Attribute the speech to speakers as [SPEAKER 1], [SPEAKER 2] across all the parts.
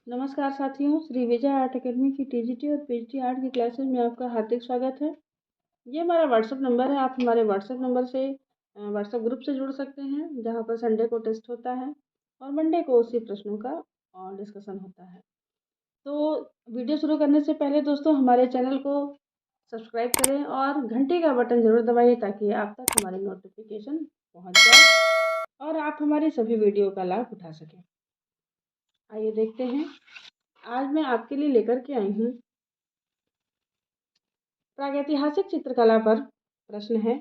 [SPEAKER 1] नमस्कार साथियों, Shri Vijay art academy की टीजीटी और पीजीटी आर्ट की क्लासेस में आपका हार्दिक स्वागत है। ये हमारा व्हाट्सएप नंबर है। आप हमारे व्हाट्सएप नंबर से व्हाट्सएप ग्रुप से जुड़ सकते हैं, जहाँ पर संडे को टेस्ट होता है और मंडे को उसी प्रश्नों का डिस्कशन होता है। तो वीडियो शुरू करने से पहले दोस्तों हमारे चैनल को सब्सक्राइब करें और घंटी का बटन ज़रूर दबाइए, ताकि आप तक हमारी नोटिफिकेशन पहुँच जाए और आप हमारी सभी वीडियो का लाभ उठा सकें। आइए देखते हैं। आज मैं आपके लिए लेकर के आई हूँ प्रागैतिहासिक चित्रकला पर प्रश्न है,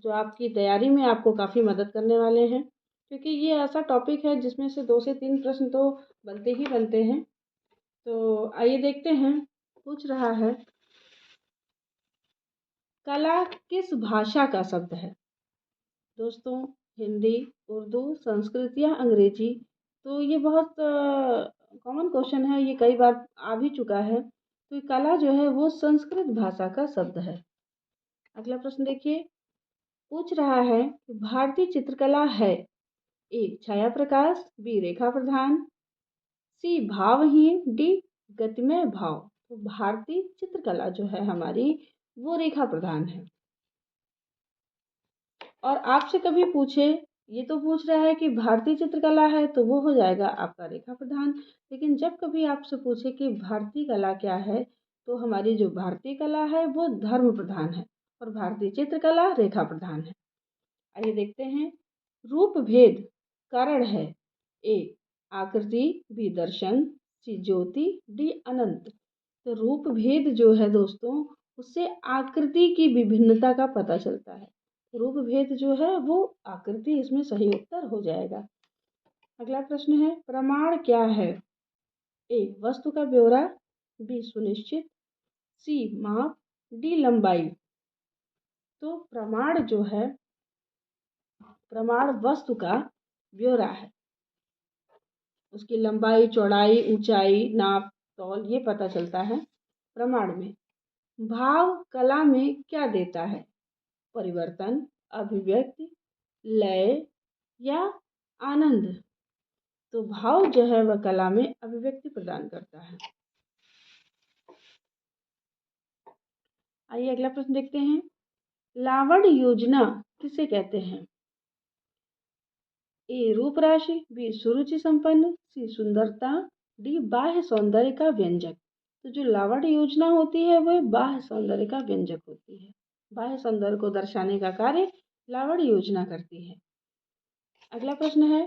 [SPEAKER 1] जो आपकी तैयारी में आपको काफ़ी मदद करने वाले हैं, क्योंकि ये ऐसा टॉपिक है जिसमें से 2 से 3 प्रश्न तो बनते ही बनते हैं। तो आइए देखते हैं। पूछ रहा है, कला किस भाषा का शब्द है? दोस्तों, हिंदी, उर्दू, संस्कृत या अंग्रेजी? तो ये बहुत कॉमन क्वेश्चन है, ये कई बार आ भी चुका है। तो कला जो है वो संस्कृत भाषा का शब्द है। अगला प्रश्न देखिए। पूछ रहा है कि भारतीय चित्रकला है ए छाया प्रकाश, बी रेखा प्रधान, सी भावहीन, डी गतिमय भाव। तो भारतीय चित्रकला जो है हमारी, वो रेखा प्रधान है। और आपसे कभी पूछे, ये तो पूछ रहा है कि भारतीय चित्रकला है, तो वो हो जाएगा आपका रेखा प्रधान। लेकिन जब कभी आपसे पूछे कि भारतीय कला क्या है, तो हमारी जो भारतीय कला है वो धर्म प्रधान है और भारतीय चित्रकला रेखा प्रधान है। आइए देखते हैं। रूप भेद कारण है ए आकृति, बी दर्शन, सी ज्योति, डी अनंत। तो रूप भेद जो है दोस्तों, उससे आकृति की विभिन्नता का पता चलता है। रूप भेद जो है वो आकृति, इसमें सही उत्तर हो जाएगा। अगला प्रश्न है, प्रमाण क्या है? ए वस्तु का ब्यौरा, बी सुनिश्चित, सी माप, डी लंबाई। तो प्रमाण जो है, प्रमाण वस्तु का ब्यौरा है। उसकी लंबाई, चौड़ाई, ऊंचाई, नाप, तौल ये पता चलता है प्रमाण में। भाव कला में क्या देता है? परिवर्तन, अभिव्यक्ति, लय या आनंद। तो भाव जो है वह कला में अभिव्यक्ति प्रदान करता है। आइए अगला प्रश्न देखते हैं। लावण्य योजना किसे कहते हैं? ए रूप राशि, बी सुरुचि संपन्न, सी सुंदरता, डी बाह्य सौंदर्य का व्यंजक। तो जो लावण्य योजना होती है वह बाह्य सौंदर्य का व्यंजक होती है। बाह्य सौंदर्य को दर्शाने का कार्य लावण्य योजना करती है। अगला प्रश्न है,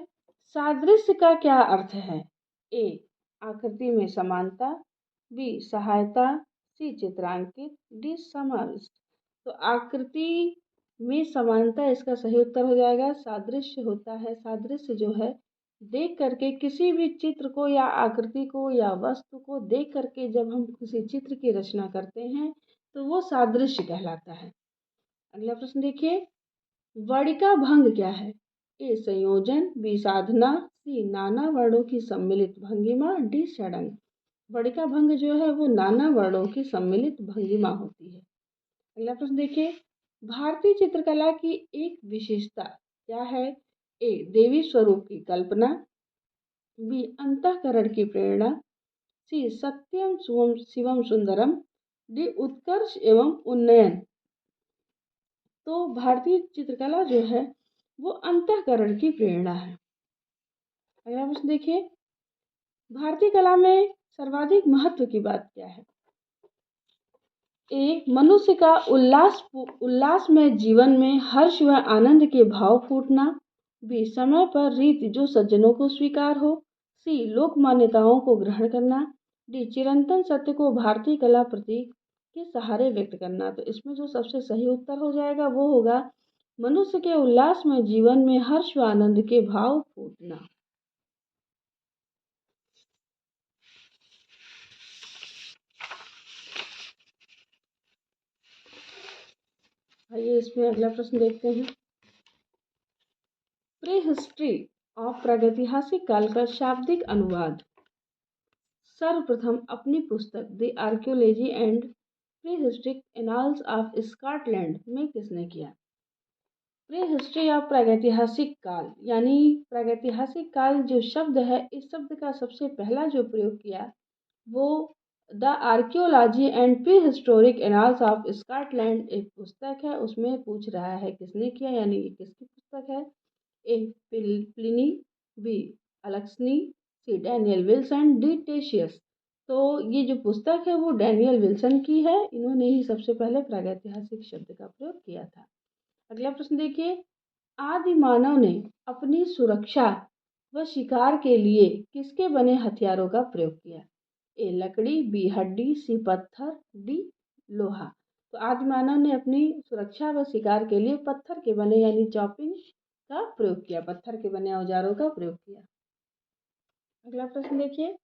[SPEAKER 1] सादृश्य का क्या अर्थ है? ए आकृति में समानता, बी सहायता, सी चित्रांकित, डी समाविष्ट। तो आकृति में समानता इसका सही उत्तर हो जाएगा। सादृश्य होता है, सादृश्य जो है देख करके किसी भी चित्र को या आकृति को या वस्तु को देख करके जब हम किसी चित्र की रचना करते हैं, तो वो सादृश्य कहलाता है। अगला प्रश्न देखिए। वर्णिका भंग क्या है? ए संयोजन, बी साधना, सी नाना वर्णों की सम्मिलित भंगिमा, डी षडंग। वर्णिका भंग जो है वो नाना वर्णों की सम्मिलित भंगिमा होती है। अगला प्रश्न देखिए। भारतीय चित्रकला की एक विशेषता क्या है? ए देवी स्वरूप की कल्पना, बी अंतःकरण की प्रेरणा, सी सत्यम शिवम सुंदरम, डी उत्कर्ष एवं उन्नयन। तो भारतीय चित्रकला जो है वो अंतःकरण की प्रेरणा है। अगला प्रश्न देखिए। भारतीय कला में सर्वाधिक महत्व की बात क्या है? ए मनुष्य का उल्लासमय जीवन में हर्ष व आनंद के भाव फूटना, बी समय पर रीत जो सज्जनों को स्वीकार हो, सी लोक मान्यताओं को ग्रहण करना, डी चिरंतन सत्य को भारतीय कला प्रतीक के सहारे व्यक्त करना। तो इसमें जो सबसे सही उत्तर हो जाएगा वो होगा मनुष्य के उल्लासमय जीवन में हर्ष व आनंद के भाव फूटना। आइए इसमें अगला प्रश्न देखते हैं। प्री हिस्ट्री ऑफ प्रागैतिहासिक काल का शाब्दिक अनुवाद सर्वप्रथम अपनी पुस्तक the archaeology and pre historic annals of Scotland में किसने किया? प्री हिस्ट्री या प्रागैतिहासिक काल, यानी प्रागैतिहासिक काल जो शब्द है, इस शब्द का सबसे पहला जो प्रयोग किया वो the archaeology and pre historic annals of Scotland एक पुस्तक है, उसमें पूछ रहा है किसने किया, यानी ये किसकी पुस्तक है। ए प्लिनी, बी अलेक्सनी, सी डैनियल विल्सन, डी टेशियस। तो ये जो पुस्तक है वो डैनियल विल्सन की है, इन्होंने ही सबसे पहले प्रागैतिहासिक शब्द का प्रयोग किया था। अगला प्रश्न देखिए, आदि मानव ने अपनी सुरक्षा व शिकार के लिए किसके बने हथियारों का प्रयोग किया। ए लकड़ी, बी हड्डी, सी पत्थर, डी लोहा। तो आदि मानव ने अपनी सुरक्षा व शिकार के लिए पत्थर के बने यानी चॉपिंग का प्रयोग किया, पत्थर के बने औजारों का प्रयोग किया। अगला प्रश्न देखिए,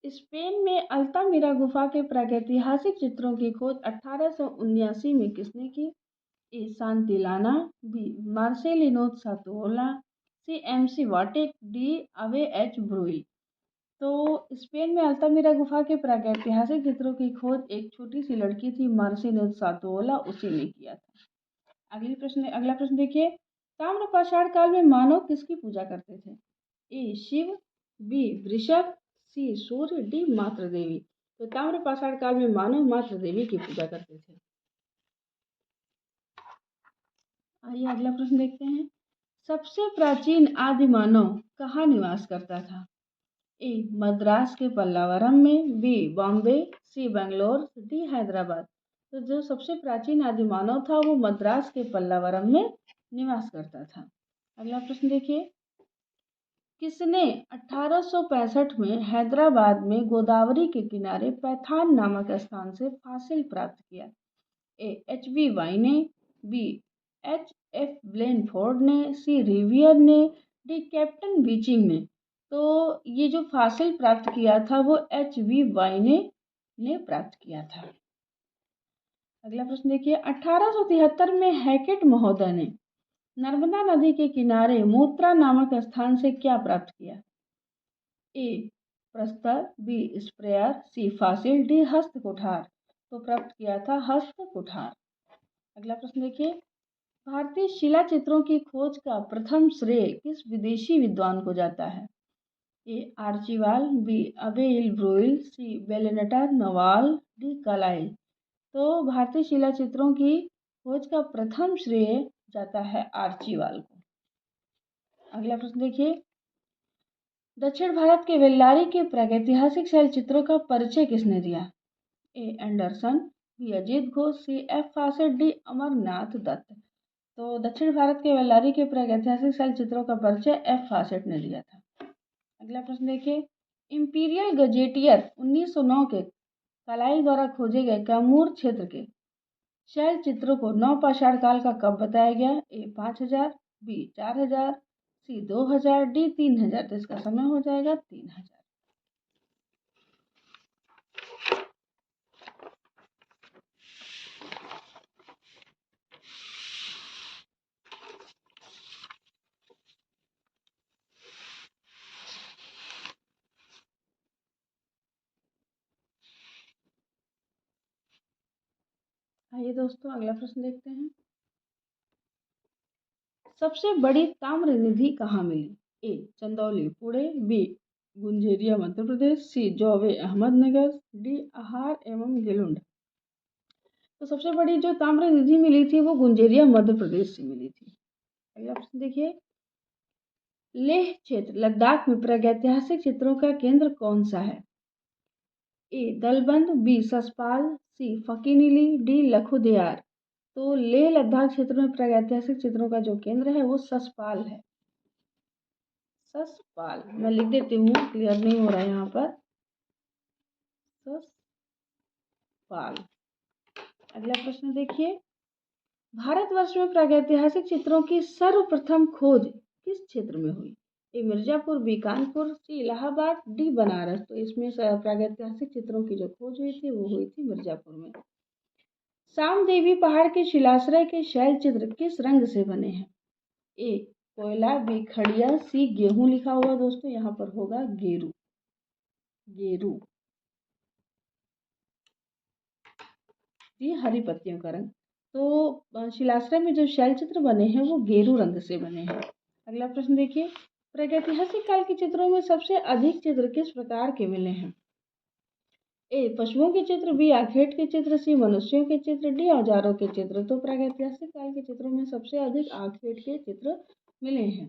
[SPEAKER 1] स्पेन में अल्तामिरा गुफा के प्रागैतिहासिक चित्रों की खोज 1879 में किसने की। ए सांतिलाना, B Marcelino सातोला, C MC वाटिक, D away H ब्रुइल। तो स्पेन में अल्तामिरा गुफा के प्रागैतिहासिक चित्रों की खोज एक छोटी सी लड़की थी मार्सिनो सातोला, उसी ने किया था। अगला प्रश्न देखिए, ताम्र पाषाण काल में मानव किसकी पूजा करते थे। ए शिव, बी वृषभ, सी सूर्य, डी मातृ देवी। तो ताम्र पाषाण काल में मानव मातृ देवी की पूजा करते थे। आइए अगला प्रश्न देखते हैं, सबसे प्राचीन आदि मानव कहाँ निवास करता था। ए मद्रास के पल्लावरम में, बी बॉम्बे, सी बेंगलोर, डी हैदराबाद। तो जो सबसे प्राचीन आदि मानव था वो मद्रास के पल्लावरम में निवास करता था। अगला प्रश्न देखिए, किसने 1865 में हैदराबाद में गोदावरी के किनारे पैथान नामक स्थान से फासिल प्राप्त किया। ए एच बी वाई ने, बी एच एफ ब्लेनफोर्ड ने, सी रिवियर ने, डी कैप्टन बीचिंग ने। तो ये जो फासिल प्राप्त किया था वो एच वी वाई ने प्राप्त किया था। अगला प्रश्न देखिए, 1873 में हैकेट महोदय ने नर्मदा नदी के किनारे मोत्रा नामक स्थान से क्या प्राप्त किया। ए प्रस्तर, बी स्प्रेयर, सी फासिल, डी हस्त कुठार। तो प्राप्त किया था हस्त कुठार। अगला प्रश्न देखिए, भारतीय शिला चित्रों की खोज का प्रथम श्रेय किस विदेशी विद्वान को जाता है। ए आर्चिवाल, बी अबेल ब्रोइल, सी बेलेनटर नवाल, डी कलाइल। तो भारतीय शिला चित्रों की खोज का प्रथम श्रेय जाता है आर्चिवाल को। अगला प्रश्न देखिए, दक्षिण भारत के वेल्लारी के प्रागैतिहासिक शैल चित्रों का परिचय किसने दिया। A Anderson, B Ajit Ghosh, C F Fawcett, D Amarnath Dutt. तो दक्षिण भारत के वेल्लारी के प्रागैतिहासिक शैल चित्रों का परिचय एफ फासेट ने दिया था। अगला प्रश्न देखिए, इंपीरियल गजेटियर 1909 के कलाई द्वारा खोजे गए कैमूर क्षेत्र के शैल चित्रों को नवपाषाण काल का कब बताया गया। ए 5000, बी 4000, सी 2000, डी 3000। तो इसका समय हो जाएगा 3000। आइए दोस्तों अगला प्रश्न देखते हैं, सबसे बड़ी ताम्र निधि कहाँ मिली। ए चंदौली पुणे, बी गुंजेरिया मध्य प्रदेश, सी जौवे अहमदनगर, डी आहार एवं गिलुंड। तो सबसे बड़ी जो ताम्र निधि मिली थी वो गुंजेरिया मध्य प्रदेश से मिली थी। अगला प्रश्न देखिए, लेह क्षेत्र लद्दाख में प्रागैतिहासिक चित्रों का केंद्र कौन सा है। ए दलबंद, बी ससपाल, सी फकीनीली, डी लखुदियार। तो लेह लद्दाख क्षेत्र में प्रागैतिहासिक चित्रों का जो केंद्र है वो ससपाल है। ससपाल मैं लिख देती हूँ, क्लियर नहीं हो रहा है यहाँ पर। ससपाल। अगला प्रश्न देखिए, भारतवर्ष में प्रागैतिहासिक चित्रों की सर्वप्रथम खोज किस क्षेत्र में हुई। ए मिर्जापुर, बी कानपुर, सी इलाहाबाद, डी बनारस। तो इसमें प्रागैतिहासिक चित्रों की जो खोज हुई थी वो हुई थी मिर्जापुर में। सामदेवी पहाड़ के शिलाश्रय के शैल चित्र किस रंग से बने हैं। ए कोयला, बी खड़िया, सी गेहूं। लिखा हुआ दोस्तों यहाँ पर होगा गेरू, गेरू। डी हरी पत्तियों का रंग। तो शिलाश्रय में जो शैल चित्र बने हैं वो गेरू रंग से बने हैं। अगला प्रश्न देखिए, प्रागैतिहासिक काल के चित्रों में सबसे अधिक चित्र किस प्रकार के मिले हैं? ए पशुओं के चित्र, बी आखेट के चित्र, सी मनुष्यों के चित्र, डी औजारों के चित्र। तो प्रागैतिहासिक काल के चित्रों में सबसे अधिक आखेट के चित्र मिले हैं।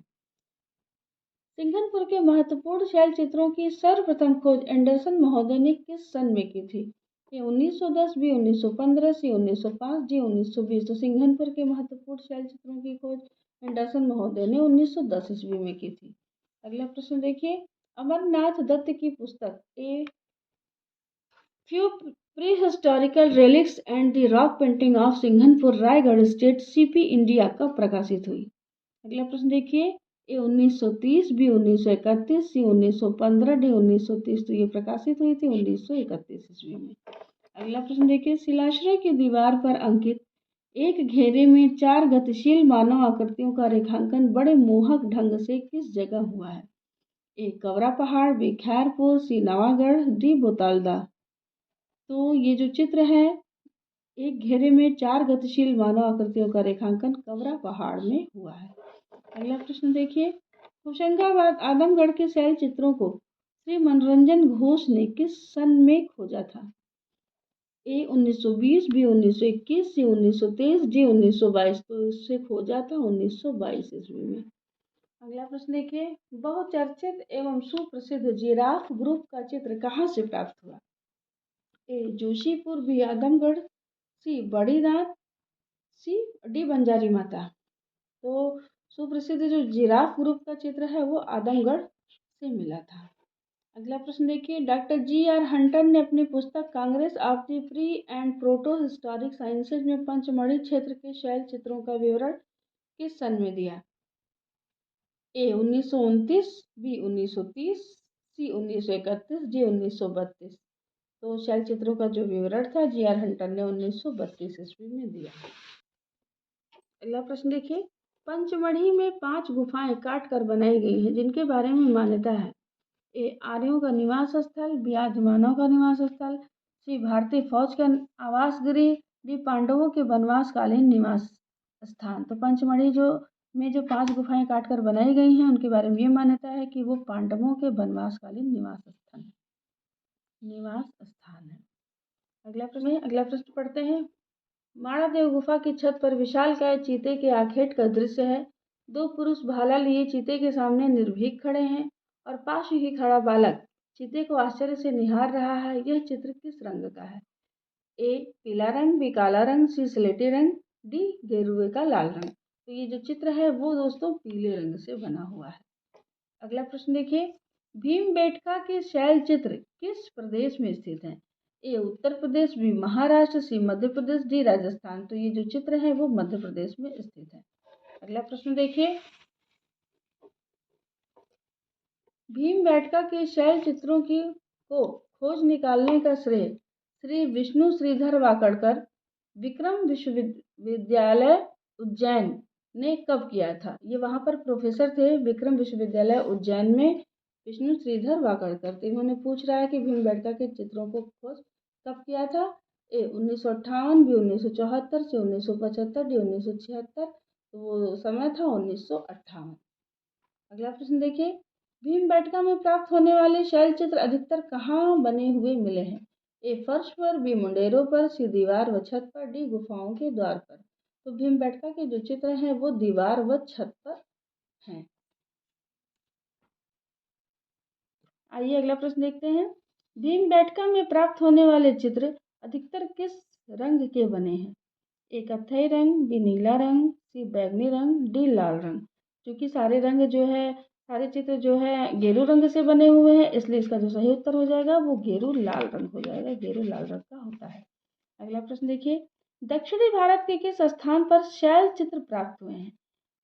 [SPEAKER 1] सिंघनपुर के महत्वपूर्ण शैल चित्रों की सर्वप्रथम खोज एंडरसन महोदय ने किस सन में की थी? ए 1910, बी 1915, सी 1905, डी 1920। तो सिंघनपुर के महत्वपूर्ण शैल चित्रों की खोज एंडरसन महोदय ने 1910 ईस्वी में की थी। अगला प्रश्न देखिए, अमरनाथ दत्त की पुस्तक a few prehistoric relics and the rock painting of Singhanpur Raigarh state CP India कब प्रकाशित हुई? अगला प्रश्न देखिए, ए 1930, बी 1931, सी 1915, डी 1930। तो ये प्रकाशित हुई थी 1931 ईस्वी में। अगला प्रश्न देखिए, शिलाश्रय की दीवार पर अंकित एक घेरे में 4 गतिशील मानव आकृतियों का रेखांकन बड़े मोहक ढंग से किस जगह हुआ है? ए कवरा पहाड़, बी खैरपुर, सी नवागढ़, डी बोतालदा। तो ये जो चित्र है, एक घेरे में 4 गतिशील मानव आकृतियों का रेखांकन कवरा पहाड़ में हुआ है। अगला प्रश्न देखिए, होशंगाबाद आदमगढ़ के शैल चित्रों को श्री मनोरंजन घोष ने किस सन में खोजा था? ए 1920, बी 1921, सी 1923, डी 1922। तो इससे खोजा था 1922 ईस्वी में। अगला प्रश्न देखिए, बहुचर्चित एवं सुप्रसिद्ध जिराफ ग्रुप का चित्र कहाँ से प्राप्त हुआ? ए जोशीपुर, बी आदमगढ़, सी बड़ी दांत, सी डी बंजारी माता। तो सुप्रसिद्ध जो जिराफ ग्रुप का चित्र है वो आदमगढ़ से मिला था। अगला प्रश्न देखिए, डॉक्टर जी.आर. हंटर ने अपनी पुस्तक Congress of the pre and proto historic sciences में पंचमढ़ी क्षेत्र के शैल चित्रों का विवरण किस सन में दिया? ए 1929, बी 1930, सी 1931, डी 1932। तो शैल चित्रों का जो विवरण था जी.आर. हंटर ने 1932 ईस्वी में दिया। अगला प्रश्न देखिए, पंचमढ़ी में 5 गुफाएं काट कर बनाई गई हैं जिनके बारे में मान्यता है। ए आर्यों का निवास स्थल, बी आदिमानव का निवास स्थल, सी भारतीय फौज का आवास गृह, डी पांडवों के वनवासकालीन निवास स्थान। तो पंचमढ़ी जो 5 गुफाएं काट कर बनाई गई हैं उनके बारे में ये मान्यता है कि वो पांडवों के वनवासकालीन निवास स्थान है। अगला प्रश्न पढ़ते हैं। माणादेव गुफा की छत पर विशालकाय चीते के आखेट का दृश्य है। 2 पुरुष भाला लिए चीते के सामने निर्भीक खड़े हैं और पास ही खड़ा बालक चीते को आश्चर्य से निहार रहा है। यह चित्र किस रंग का है? ए पीला रंग, बी काला रंग, सी स्लेटी रंग, डी गेरुए का लाल रंग। तो ये जो चित्र है वो दोस्तों पीले रंग से बना हुआ है। अगला प्रश्न देखिए, भीमबेटका के शैल चित्र किस प्रदेश में स्थित हैं? ए उत्तर प्रदेश, बी महाराष्ट्र, सी मध्य प्रदेश, डी राजस्थान। तो ये जो चित्र है वो मध्य प्रदेश में स्थित है। अगला प्रश्न देखिए, भीमबेटका के शैल चित्रों को खोज निकालने का श्रेय श्री विष्णु श्रीधर वाकड़कर विक्रम विश्वविद्यालय उज्जैन ने कब किया था? ये वहां पर प्रोफेसर थे विक्रम विश्वविद्यालय उज्जैन में विष्णु श्रीधर वाकड़कर। तो इन्होंने पूछ रहा है कि भीमबेटका के चित्रों को खोज कब किया था? ए 1958, बी 1974, सी 1975, डी 1976। तो वो समय था 1958। अगला प्रश्न देखिए, भीमबेटका में प्राप्त होने वाले शैल चित्र अधिकतर कहाँ बने हुए मिले हैं? ए फर्श पर, बी मुंडेरों पर, सी दीवार व छत पर, डी गुफाओं के द्वार पर। तो भीमबेटका के जो चित्र हैं वो दीवार व छत पर हैं। आइए अगला प्रश्न देखते हैं। भीमबेटका में प्राप्त होने वाले चित्र अधिकतर किस रंग के बने हैं? ए कत्थई रंग, बी नीला रंग, सी बैंगनी रंग, डी लाल रंग। क्योंकि सारे चित्र जो है गेरू रंग से बने हुए हैं, इसलिए इसका जो सही उत्तर हो जाएगा वो गेरू लाल रंग हो जाएगा। गेरू लाल रंग का होता है। अगला प्रश्न देखिए, दक्षिणी भारत के किस स्थान पर शैल चित्र प्राप्त हुए हैं?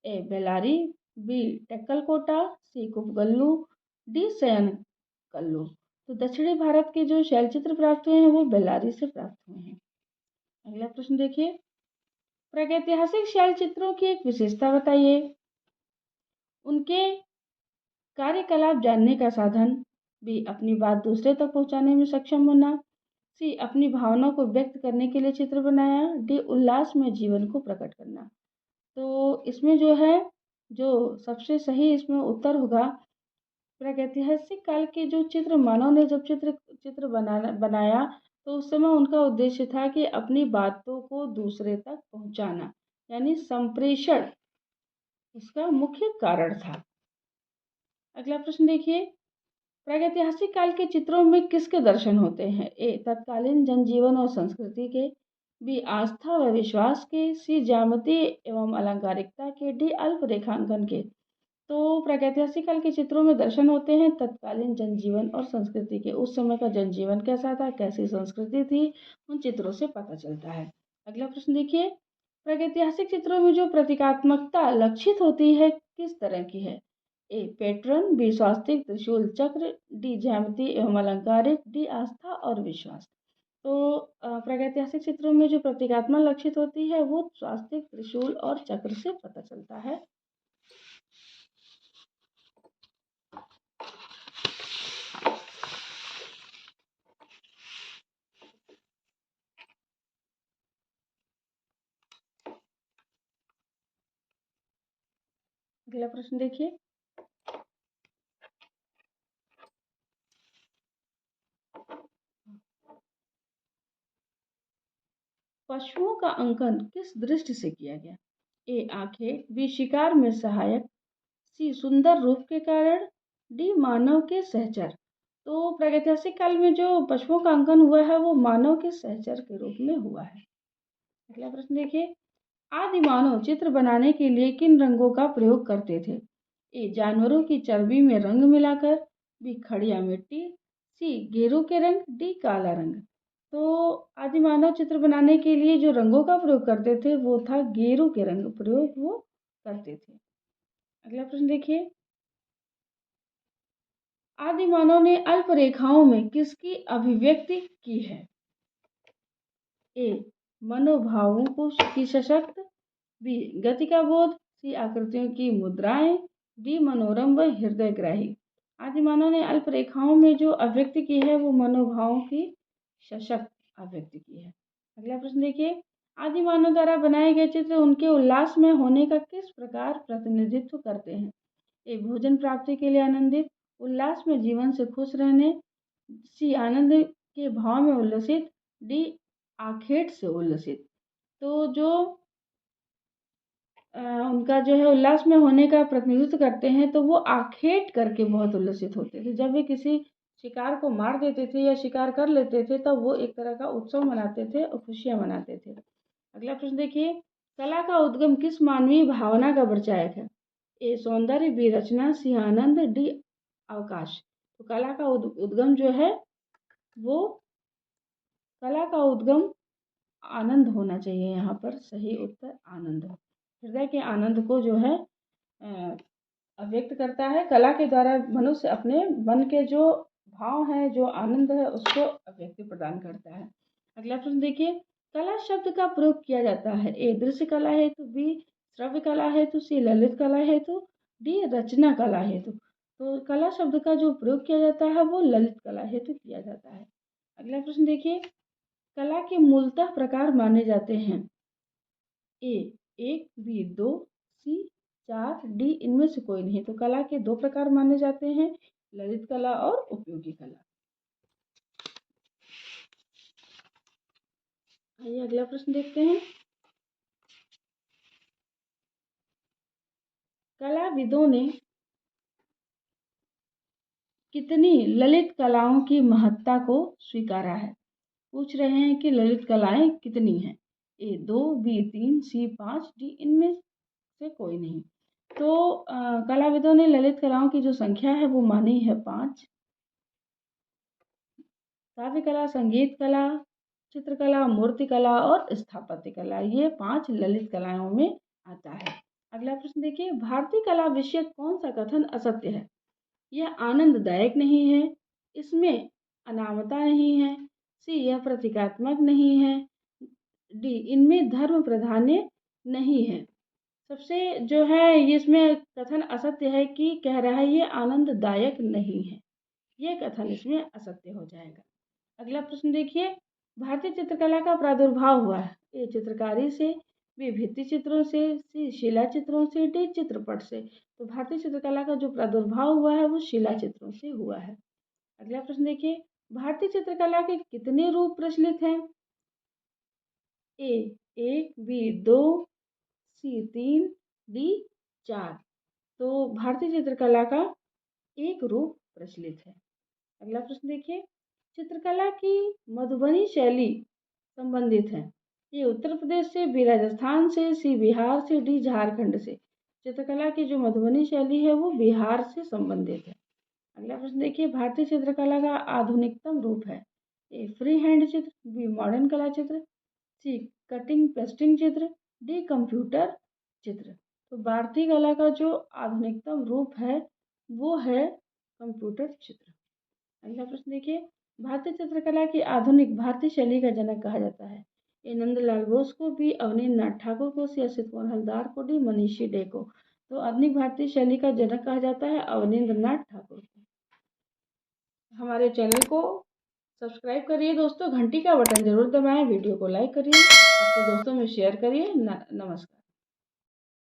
[SPEAKER 1] ए बेलारी, बी टेक्कलकोटा, सी कुपगल्लू, डी सयन कल्लू। तो दक्षिणी भारत के जो शैल चित्र प्राप्त हुए हैं वो बेलारी से प्राप्त हुए हैं। अगला प्रश्न देखिए, प्रागैतिहासिक शैल चित्रों की एक विशेषता बताइए। उनके कार्यकलाप जानने का साधन, बी अपनी बात दूसरे तक पहुंचाने में सक्षम होना, सी अपनी भावना को व्यक्त करने के लिए चित्र बनाया। डी उल्लास में जीवन को प्रकट करना। तो इसमें जो है, जो सबसे सही इसमें उत्तर होगा, प्रागैतिहासिक काल के जो चित्र मानव ने जब चित्र बनाया, तो उस समय उनका उद्देश्य था कि अपनी बातों को दूसरे तक पहुंचाना, यानी संप्रेषण उसका मुख्य कारण था। अगला प्रश्न देखिए, प्रागैतिहासिक काल के चित्रों में किसके दर्शन होते हैं? ए तत्कालीन जनजीवन और संस्कृति के, बी आस्था व विश्वास के, सी ज्यामिति एवं अलंकारिकता के, डी अल्प रेखांकन के। तो प्रागैतिहासिक काल के चित्रों में दर्शन होते हैं तत्कालीन जनजीवन और संस्कृति के। उस समय का जनजीवन कैसा था, कैसी संस्कृति थी, उन चित्रों से पता चलता है। अगला प्रश्न देखिए, प्रागैतिहासिक चित्रों में जो प्रतीकात्मकता लक्षित होती है किस तरह की है? ए पैटर्न, बी स्वास्तिक, त्रिशूल, चक्र, डी ज्यामिति एवं अलंकारिक, डी आस्था और विश्वास। तो प्रागैतिहासिक चित्रों में जो प्रतीकात्मक लक्षित होती है वो स्वास्तिक, त्रिशूल और चक्र से पता चलता है। अगला प्रश्न देखिए, पशुओं का अंकन किस दृष्टि से किया गया? ए आंखें, बी शिकार में सहायक, सी सुंदर रूप के कारण, डी मानव के सहचर। तो प्रागैतिहासिक काल में जो पशुओं का अंकन हुआ है वो मानव के सहचर के रूप में हुआ है। अगला प्रश्न देखिए, आदि मानव चित्र बनाने के लिए किन रंगों का प्रयोग करते थे? ए जानवरों की चर्बी में रंग मिलाकर, बी खड़िया मिट्टी, सी गेरू के रंग, डी काला रंग। तो आदि मानव चित्र बनाने के लिए जो रंगों का प्रयोग करते थे वो था गेरू के रंग प्रयोग वो करते थे। अगला प्रश्न देखिए, आदि मानव ने अल्प रेखाओं में किसकी अभिव्यक्ति की है? ए मनोभावों को की सशक्त, बी गति का बोध, सी आकृतियों की मुद्राएं, डी मनोरम व हृदयग्राही। आदि मानव ने अल्प रेखाओं में जो अभिव्यक्ति की है वो मनोभावों की सशक्त अभिव्यक्ति की है। अगला प्रश्न देखिए, आदि मानव द्वारा बनाए गए चित्र उनके उल्लास में होने का किस प्रकार प्रतिनिधित्व करते हैं? ए भोजन प्राप्ति के लिए आनंदित, उल्लास में जीवन से खुश रहने, सी आनंद के भाव में उल्लसित, डी आखेट से उल्लसित। तो जो उनका जो है उल्लास में होने का प्रतिनिधित्व करते हैं तो वो आखेट करके बहुत उल्लसित होते थे। जब वे किसी शिकार को मार देते थे या शिकार कर लेते थे तब वो एक तरह का उत्सव मनाते थे और खुशियाँ मनाते थे। अगला प्रश्न देखिए, कला का उद्गम किस मानवीय भावना का परिचायक है? ए सौंदर्य, बी रचना, सी आनंद, डी अवकाश। तो कला का उद्गम जो है वो कला का उद्गम आनंद होना चाहिए। यहाँ पर सही उत्तर आनंद है। हृदय के आनंद को जो है अभिव्यक्त करता है। कला के द्वारा मनुष्य अपने मन के जो भाव हैं, जो आनंद है उसको अभिव्यक्ति प्रदान करता है। अगला प्रश्न देखिए, कला शब्द का प्रयोग किया जाता है। ए दृश्य कला हेतु, बी श्रव्य कला हेतु, सी ललित कला हेतु, डी रचना कला हेतु। तो कला शब्द का जो प्रयोग किया जाता है वो ललित कला हेतु किया जाता है। अगला प्रश्न देखिए, कला के मूलतः प्रकार माने जाते हैं। ए 1, बी 2, सी 4, डी इनमें से कोई नहीं। तो कला के दो प्रकार माने जाते हैं, ललित कला और उपयोगी कला। आइए अगला प्रश्न देखते हैं, कलाविदों ने कितनी ललित कलाओं की महत्ता को स्वीकारा है? पूछ रहे हैं कि ललित कलाएं कितनी हैं। ए 2, बी 3, सी 5, डी इनमें से कोई नहीं। तो कलाविदों ने ललित कलाओं की जो संख्या है वो मानी है 5। काव्य कला, संगीत कला, चित्रकला, मूर्ति कला और स्थापत्य कला, ये 5 ललित कलाओं में आता है। अगला प्रश्न देखिए, भारतीय कला विषय कौन सा कथन असत्य है? यह आनंददायक नहीं है, इसमें अनामता नहीं है, सी यह प्रतीकात्मक नहीं है, डी इनमें धर्म प्राधान्य नहीं है। सबसे जो है ये इसमें कथन असत्य है कि कह रहा है ये आनंददायक नहीं है, ये कथन इसमें असत्य हो जाएगा। अगला प्रश्न देखिए, भारतीय चित्रकला का प्रादुर्भाव हुआ है। ए चित्रकारी से, बी भित्ति चित्रों से, सी शिला चित्रों से, डी चित्रपट से। तो भारतीय चित्रकला का जो प्रादुर्भाव हुआ है वो शिला चित्रों से हुआ है। अगला प्रश्न देखिए, भारतीय चित्रकला के कितने रूप प्रचलित हैं? ए 1, बी 2, सी 3, डी 4। तो भारतीय चित्रकला का एक रूप प्रचलित है। अगला प्रश्न देखिए, चित्रकला की मधुबनी शैली संबंधित है। ये उत्तर प्रदेश से, बी राजस्थान से, सी बिहार से, डी झारखंड से। चित्रकला की जो मधुबनी शैली है वो बिहार से संबंधित है। अगला प्रश्न देखिए, भारतीय चित्रकला का आधुनिकतम रूप है। ए फ्री हैंड चित्र, बी मॉडर्न कला चित्र, सी कटिंग पेस्टिंग चित्र, डी कंप्यूटर चित्र। तो भारतीय कला का जो आधुनिकतम रूप है वो है कंप्यूटर चित्र। अगला प्रश्न देखिए, भारतीय चित्रकला की आधुनिक भारतीय शैली का जनक कहा जाता है। ए नंदलाल बोस को, बी अवनींद्रनाथ ठाकुर को, सी असित मोहन हलदार को, डी मनीषी डे को। तो आधुनिक भारतीय शैली का जनक कहा जाता है अवनींद्रनाथ ठाकुर को। हमारे चैनल को सब्सक्राइब करिए दोस्तों, घंटी का बटन जरूर दबाएं, वीडियो को लाइक करिए, अपने दोस्तों में शेयर करिए। नमस्कार।